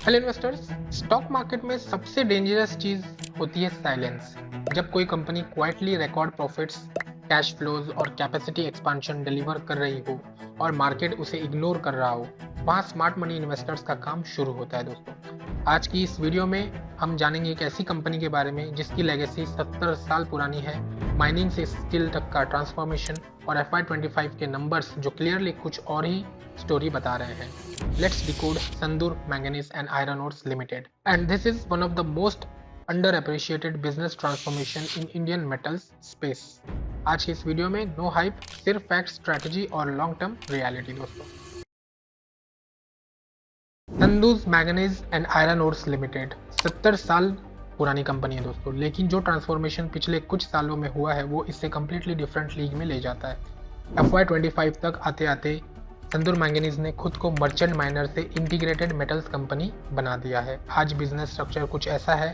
Hello investors. Stock market में सबसे dangerous चीज होती है साइलेंस। जब कोई company quietly record profits, cash flows और कैपेसिटी एक्सपांशन डिलीवर कर रही हो और मार्केट उसे इग्नोर कर रहा हो, वहां स्मार्ट मनी इन्वेस्टर्स का काम शुरू होता है। दोस्तों, आज की इस वीडियो में हम जानेंगे एक ऐसी कंपनी के बारे में जिसकी लेगेसी 70 साल पुरानी है, माइनिंग से स्टील तक का ट्रांसफॉर्मेशन और FY25 के नंबर्स जो क्लियरली कुछ और ही स्टोरी बता रहे हैं। Let's decode Sandur Manganese and Iron Ores Limited. And this is one of the most underappreciated business transformation in Indian metals space. आज की इस वीडियो में नो हाइप, सिर्फ फैक्ट, स्ट्रेटजी और लॉन्ग टर्म रियलिटी। दोस्तों, Sandur manganese and iron ores limited 70 साल पुरानी company है दोस्तों, लेकिन जो ट्रांसफॉर्मेशन पिछले कुछ सालों में हुआ है वो इससे कम्प्लीटली डिफरेंट लीग में ले जाता है। FY25 तक आते आते संदूर मैंगनीज ने खुद को मर्चेंट माइनर से इंटीग्रेटेड मेटल्स कंपनी बना दिया है। आज बिजनेस स्ट्रक्चर कुछ ऐसा है,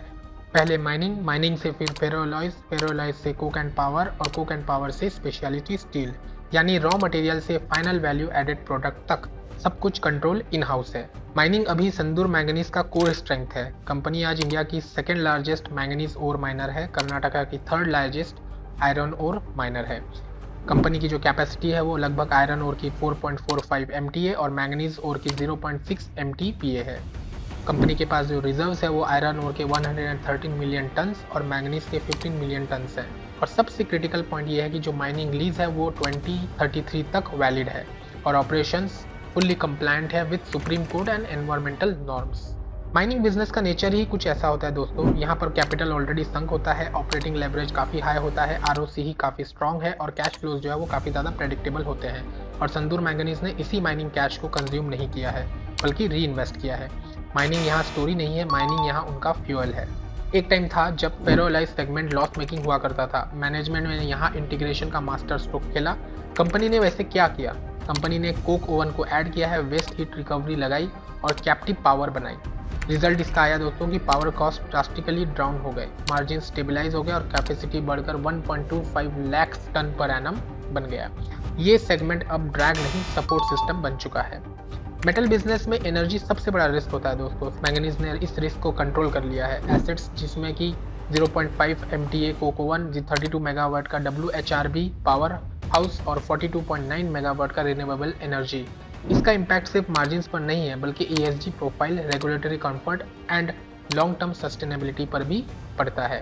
पहले माइनिंग से फिर फेरोलॉयज से कोक एंड पावर और कोक एंड पावर से स्पेशलिटी स्टील, यानी रॉ मटेरियल से फाइनल वैल्यू एडेड प्रोडक्ट तक सब कुछ कंट्रोल इन हाउस है। माइनिंग अभी संदूर मैंगनीज का कोर स्ट्रेंथ है। कंपनी आज इंडिया की second largest manganese ore miner है, कर्नाटका की third largest iron ore miner है। कंपनी की जो कैपेसिटी है वो लगभग आयरन ओर की 4.45 MTA और मैंगनीज ओर की 0.6 MTPA है। कंपनी के पास जो रिजर्व्स है वो आयरन ओर के 113 मिलियन टन्स और मैंगनीज के 15 मिलियन टन्स है। और सबसे क्रिटिकल पॉइंट ये है कि जो माइनिंग लीज है वो 2033 तक वैलिड है और ऑपरेशंस फुल्ली कंप्लायंट है with supreme court and environmental norms. Mining business का नेचर ही कुछ ऐसा होता है दोस्तों, यहाँ पर कैपिटल ऑलरेडी संक होता है, ऑपरेटिंग लेवरेज काफ़ी हाई होता है, ROC ही काफ़ी स्ट्रॉन्ग है और कैश फ्लोज जो है वो काफ़ी ज़्यादा प्रेडिक्टेबल होते हैं। और संदूर मैंगनीज ने इसी माइनिंग कैश को कंज्यूम नहीं किया है बल्कि री इन्वेस्ट किया है। माइनिंग यहाँ स्टोरी नहीं है, माइनिंग यहाँ उनका फ्यूअल है। एक टाइम था जब फेरोलाइज सेगमेंट लॉस मेकिंग हुआ करता था। मैनेजमेंट ने यहाँ इंटीग्रेशन का मास्टर स्ट्रोक खेला। कंपनी ने वैसे क्या किया? कंपनी ने कोक ओवन को ऐड किया है, वेस्ट हीट रिकवरी लगाई और कैप्टिव पावर बनाई। रिजल्ट इसका आया दोस्तों कि पावर कॉस्ट ड्रास्टिकली डाउन हो गए, मार्जिन स्टेबलाइज हो गए और कैपेसिटी बढ़कर 1.25 लाख टन पर एनम बन गया। ये सेगमेंट अब ड्रैग नहीं, सपोर्ट सिस्टम बन चुका है। मेटल बिजनेस में एनर्जी सबसे बड़ा रिस्क होता है दोस्तों। मैंगनीज ने इस रिस्क को कंट्रोल कर लिया है। एसेट्स जिसमें कि 0.5 MTA कोक ओवन, 32 मेगावाट का WHRB पावर हाउस और 42.9 मेगावाट का रिन्यूएबल एनर्जी। इसका इम्पैक्ट सिर्फ मार्जिन पर नहीं है बल्कि ESG profile, regulatory comfort and long term sustainability पर भी पड़ता है।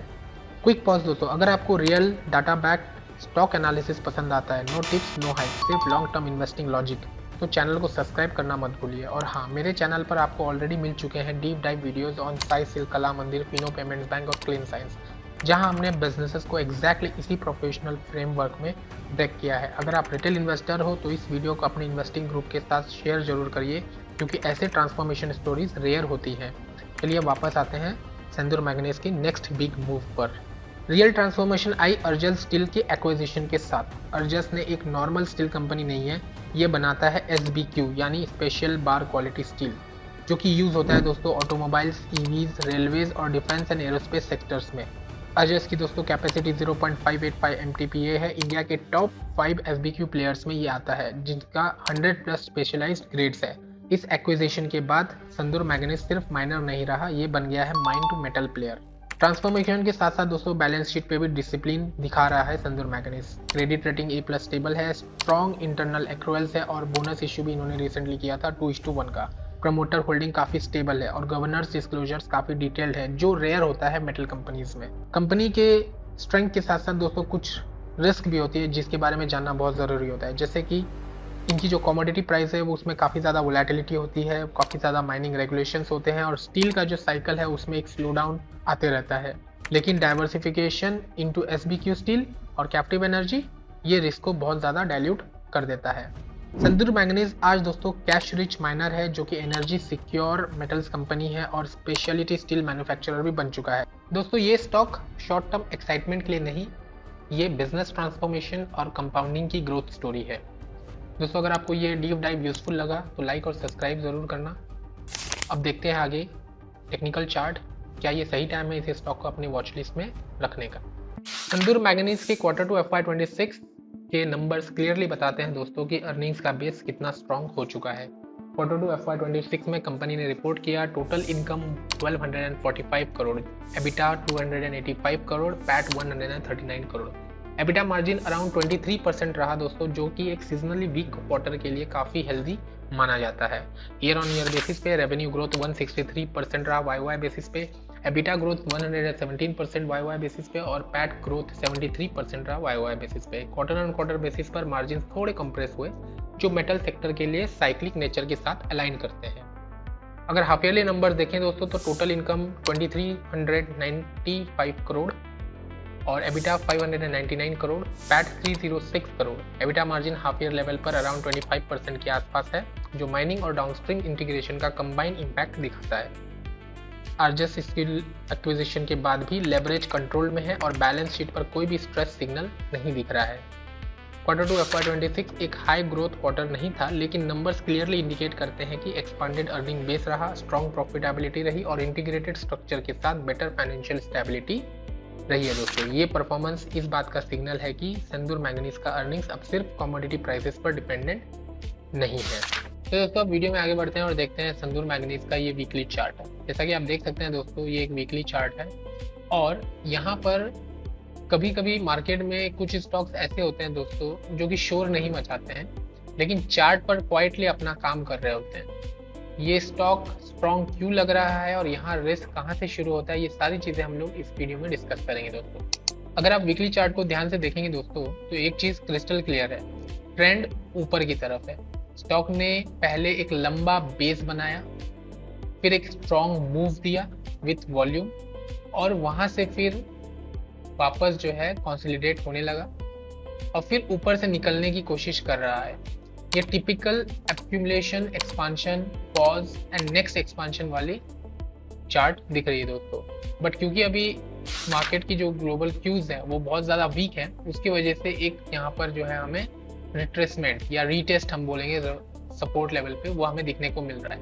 क्विक पॉज दोस्तों, अगर आपको real data back stock analysis पसंद आता है, नो टिप्स नो हाइप, सिर्फ लॉन्ग टर्म इन्वेस्टिंग लॉजिक, तो चैनल को सब्सक्राइब करना मत भूलिए। और हाँ, मेरे चैनल पर आपको ऑलरेडी मिल चुके हैं deep dive videos on Sai silk, कला मंदिर, फिनो पेमेंट्स बैंक और क्लीन साइंस, जहां हमने बिजनेसेस को एग्जैक्टली इसी प्रोफेशनल फ्रेमवर्क में ब्रेक किया है। अगर आप रिटेल इन्वेस्टर हो तो इस वीडियो को अपने इन्वेस्टिंग ग्रुप के साथ शेयर जरूर करिए, क्योंकि ऐसे ट्रांसफॉर्मेशन स्टोरीज रेयर होती हैं। चलिए वापस आते हैं संदूर मैंगनीज की नेक्स्ट बिग मूव पर। रियल ट्रांसफॉर्मेशन आई अर्जस स्टील के एक्विजिशन के साथ। अर्जस ने एक नॉर्मल स्टील कंपनी नहीं है, ये बनाता है SBQ यानी स्पेशल बार क्वालिटी स्टील, जो कि यूज होता है दोस्तों ऑटोमोबाइल्स, EVs, रेलवेज और डिफेंस एंड एरोस्पेस सेक्टर्स में। अर्जस की दोस्तों कैपेसिटी 0.585 MTPA है। इंडिया के टॉप 5 SBQ प्लेयर्स में ये आता है, जिनका 100+ स्पेशलाइज्ड ग्रेड्स है। इस एक्विजिशन के बाद संदूर मैंगनीज सिर्फ माइनर नहीं रहा, ये बन गया है mine to metal player. Transformation के साथ साथ दोस्तों बैलेंस शीट पे भी डिसिप्लिन दिखा रहा है Sandur manganese. Credit rating A+ stable है, स्ट्रॉन्ग इंटरनल एक्रूअल्स है और बोनस इश्यू भी इन्होंने रिसेंटली किया था 2:1 का। प्रमोटर होल्डिंग काफी स्टेबल है और गवर्नर्स डिस्क्लोजर्स काफी डिटेल्ड है, जो रेयर होता है मेटल कंपनीज में। कंपनी के स्ट्रेंथ के साथ साथ दोस्तों कुछ रिस्क भी होती है जिसके बारे में जानना बहुत जरूरी होता है, जैसे कि इनकी जो कमोडिटी प्राइस है वो उसमें काफ़ी ज़्यादा वोलेटिलिटी होती है, काफ़ी ज़्यादा माइनिंग रेगुलेशंस होते हैं और स्टील का जो साइकिल है उसमें एक स्लो डाउन आते रहता है। लेकिन डाइवर्सिफिकेशन इनटू SBQ स्टील और कैप्टिव एनर्जी ये रिस्क को बहुत ज़्यादा डाइल्यूट कर देता है। संदूर मैंगनीज आज दोस्तों कैश रिच माइनर है, जो कि एनर्जी सिक्योर मेटल्स कंपनी है और स्पेशलिटी स्टील मैन्युफैक्चरर भी बन चुका है। दोस्तों, ये स्टॉक शॉर्ट टर्म एक्साइटमेंट के लिए नहीं, ये बिजनेस ट्रांसफॉर्मेशन और कंपाउंडिंग की ग्रोथ स्टोरी है। दोस्तों, अगर आपको ये डीप डाइव यूजफुल लगा तो लाइक और सब्सक्राइब जरूर करना। अब देखते हैं आगे टेक्निकल चार्ट, क्या ये सही टाइम है इस स्टॉक को अपनी वॉच लिस्ट में रखने का। संदूर मैंगनीज के Q2 FY26 के नंबर्स क्लियरली बताते हैं दोस्तों कि अर्निंग्स का बेस कितना स्ट्रॉन्ग हो चुका है। Q2 FY26 में कंपनी ने रिपोर्ट किया total income 1245 crore, EBITDA 285 crore, PAT 139 crore. EBITDA margin around 23% रहा दोस्तों, जो कि एक सीजनली वीक क्वार्टर के लिए काफ़ी हेल्दी माना जाता है। ईयर ऑन ईयर बेसिस पे रेवेन्यू ग्रोथ 163% रहा, वाई बेसिस पे एबिटा ग्रोथ 117% वाई बेसिस पे और पैट ग्रोथ 73% रहा वाई बेसिस पे। क्वार्टर ऑन क्वार्टर बेसिस पर मार्जिन थोड़े कंप्रेस हुए, जो मेटल सेक्टर के लिए साइक्लिक नेचर के साथ अलाइन करते हैं। अगर हाफ ईयरली नंबर देखें दोस्तों तो टोटल इनकम 2395 करोड़ और EBITDA 599 crore, PAT 306 crore. EBITDA margin half year level पर अराउंड 25% के आसपास है, जो माइनिंग और डाउनस्ट्रीम इंटीग्रेशन का कंबाइंड इम्पैक्ट दिखाता है। आरजस स्किल एक्विजिशन के बाद भी लेवरेज कंट्रोल में है और बैलेंस शीट पर कोई भी स्ट्रेस सिग्नल नहीं दिख रहा है। Q2 FY26 एक हाई ग्रोथ क्वार्टर नहीं था, लेकिन नंबर्स क्लियरली इंडिकेट करते हैं कि एक्सपांडेड अर्निंग बेस रहा, स्ट्रॉन्ग प्रॉफिटेबिलिटी रही और इंटीग्रेटेड स्ट्रक्चर के साथ बेटर फाइनेंशियल स्टेबिलिटी रही है दोस्तों। ये परफॉर्मेंस इस बात का सिग्नल है कि सिंदूर मैंगनीज का अर्निंग्स अब सिर्फ कमोडिटी प्राइसेस पर डिपेंडेंट नहीं है। तो दोस्तों अब वीडियो में आगे बढ़ते हैं और देखते हैं सिंदूर मैंगनीज का ये वीकली चार्ट है। जैसा कि आप देख सकते हैं दोस्तों, ये एक वीकली चार्ट है और यहाँ पर कभी कभी मार्केट में कुछ स्टॉक्स ऐसे होते हैं दोस्तों जो कि शोर नहीं मचाते हैं, लेकिन चार्ट पर क्वाइटली अपना काम कर रहे होते हैं। ये स्टॉक स्ट्रॉन्ग क्यों लग रहा है और यहाँ रिस्क कहाँ से शुरू होता है, ये सारी चीज़ें हम लोग इस वीडियो में डिस्कस करेंगे दोस्तों। अगर आप वीकली चार्ट को ध्यान से देखेंगे दोस्तों तो एक चीज़ क्रिस्टल क्लियर है, ट्रेंड ऊपर की तरफ है। स्टॉक ने पहले एक लंबा बेस बनाया, फिर एक स्ट्रॉन्ग मूव दिया विथ वॉल्यूम और वहाँ से फिर वापस जो है कंसोलिडेट होने लगा और फिर ऊपर से निकलने की कोशिश कर रहा है। ये typical accumulation, expansion, pause and next expansion वाली चार्ट दिख रही है दोस्तों। बट क्योंकि अभी मार्केट की जो ग्लोबल क्यूज है वो बहुत ज़्यादा वीक है, उसकी वजह से एक यहाँ पर जो है हमें रिट्रेसमेंट या रीटेस्ट हम बोलेंगे सपोर्ट लेवल पे, वो हमें दिखने को मिल रहा है।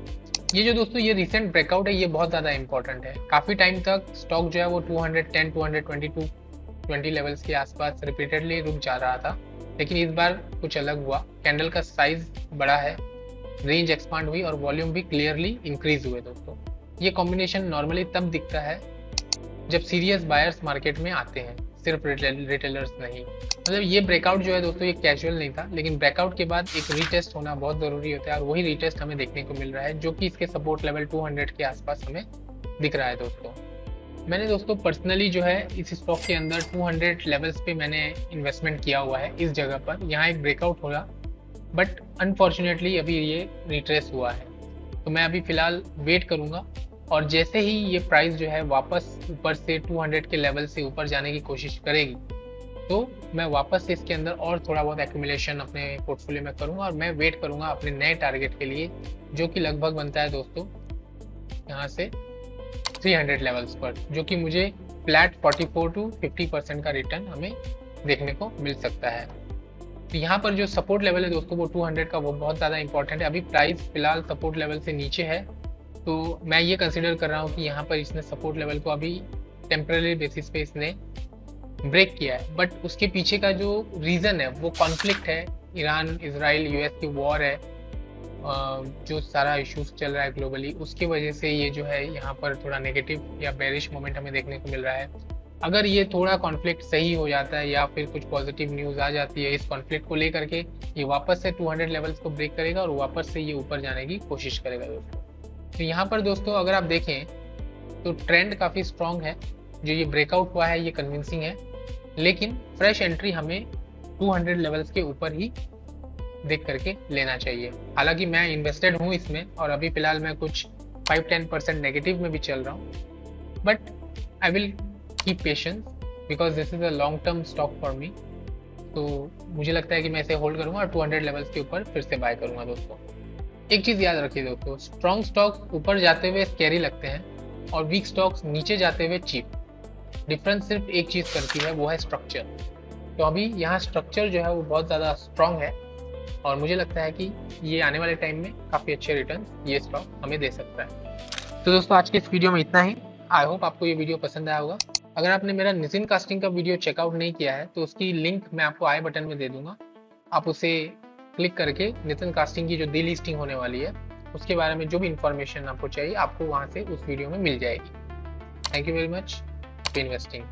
ये जो दोस्तों ये रिसेंट ब्रेकआउट है ये बहुत ज़्यादा इंपॉर्टेंट है। काफ़ी टाइम तक स्टॉक जो है वो 210, 222, 20 लेवल्स के आसपास रिपीटेडली रुक जा रहा था, लेकिन इस बार कुछ अलग हुआ। कैंडल का साइज बड़ा है, रेंज एक्सपांड हुई और वॉल्यूम भी क्लियरली इंक्रीज हुए दोस्तों। ये कॉम्बिनेशन नॉर्मली तब दिखता है जब सीरियस बायर्स मार्केट में आते हैं, सिर्फ रिटेलर्स नहीं। मतलब ये ब्रेकआउट जो है दोस्तों ये कैजुअल नहीं था, लेकिन ब्रेकआउट के बाद एक रीटेस्ट होना बहुत ज़रूरी होता है और वही रीटेस्ट हमें देखने को मिल रहा है, जो कि इसके सपोर्ट लेवल 200 के आसपास हमें दिख रहा है दोस्तों। मैंने दोस्तों पर्सनली जो है इस स्टॉक के अंदर 200 लेवल्स पे मैंने इन्वेस्टमेंट किया हुआ है इस जगह पर। यहाँ एक ब्रेकआउट होगा बट अनफॉर्चुनेटली अभी ये रिट्रेस हुआ है, तो मैं अभी फ़िलहाल वेट करूँगा और जैसे ही ये प्राइस जो है वापस ऊपर से 200 के लेवल से ऊपर जाने की कोशिश करेगी तो मैं वापस से इसके अंदर और थोड़ा बहुत एक्यूमुलेशन अपने पोर्टफोलियो में करूँगा और मैं वेट करूँगा अपने नए टारगेट के लिए, जो कि लगभग बनता है दोस्तों यहाँ से 300 लेवल्स पर, जो कि मुझे फ्लैट 44 to 50% का रिटर्न हमें देखने को मिल सकता है। तो यहाँ पर जो सपोर्ट लेवल है दोस्तों वो 200 का, वो बहुत ज़्यादा इंपॉर्टेंट है। अभी प्राइस फिलहाल सपोर्ट लेवल से नीचे है, तो मैं ये कंसिडर कर रहा हूँ कि यहाँ पर इसने सपोर्ट लेवल को अभी टेम्पररी बेसिस पे इसने ब्रेक किया है। बट उसके पीछे का जो रीज़न है वो कॉन्फ्लिक्ट है, ईरान इजराइल यूएस की वॉर है, जो सारा इश्यूज चल रहा है ग्लोबली, उसकी वजह से ये जो है यहाँ पर थोड़ा नेगेटिव या बेरिश मोमेंट हमें देखने को मिल रहा है। अगर ये थोड़ा कॉन्फ्लिक्ट सही हो जाता है या फिर कुछ पॉजिटिव न्यूज़ आ जाती है इस कॉन्फ्लिक्ट को लेकर के, ये वापस से 200 लेवल्स को ब्रेक करेगा और वापस से ये ऊपर जाने की कोशिश करेगा दोस्तों। तो यहाँ पर दोस्तों अगर आप देखें तो ट्रेंड काफ़ी स्ट्रॉन्ग है, जो ये ब्रेकआउट हुआ है ये कन्विंसिंग है, लेकिन फ्रेश एंट्री हमें 200 लेवल्स के ऊपर ही देख करके लेना चाहिए। हालांकि मैं इन्वेस्टेड हूँ इसमें और अभी फिलहाल मैं कुछ 5-10% नेगेटिव में भी चल रहा हूँ, but I will keep patience because this is a long term stock for me. तो मुझे लगता है कि मैं इसे होल्ड करूँगा और 200 लेवल्स के ऊपर फिर से बाय करूँगा दोस्तों। एक चीज़ याद रखिए दोस्तों, स्ट्रॉन्ग स्टॉक्स ऊपर जाते हुए स्कैरी लगते हैं और वीक स्टॉक्स नीचे जाते हुए चीप। डिफरेंस सिर्फ एक चीज़ करती है, वो है स्ट्रक्चर। तो अभी यहाँ स्ट्रक्चर जो है वो बहुत ज़्यादा स्ट्रॉन्ग है और मुझे लगता है कि ये आने वाले टाइम में काफ़ी अच्छे रिटर्न ये स्टॉक हमें दे सकता है। तो दोस्तों आज के इस वीडियो में इतना ही। आई होप आपको ये वीडियो पसंद आया होगा। अगर आपने मेरा नितिन कास्टिंग का वीडियो चेकआउट नहीं किया है तो उसकी लिंक मैं आपको आई बटन में दे दूंगा, आप उसे क्लिक करके नितिन कास्टिंग की जो डी लिस्टिंग होने वाली है उसके बारे में जो भी इंफॉर्मेशन आपको चाहिए आपको वहाँ से उस वीडियो में मिल जाएगी। Thank you very much for investing.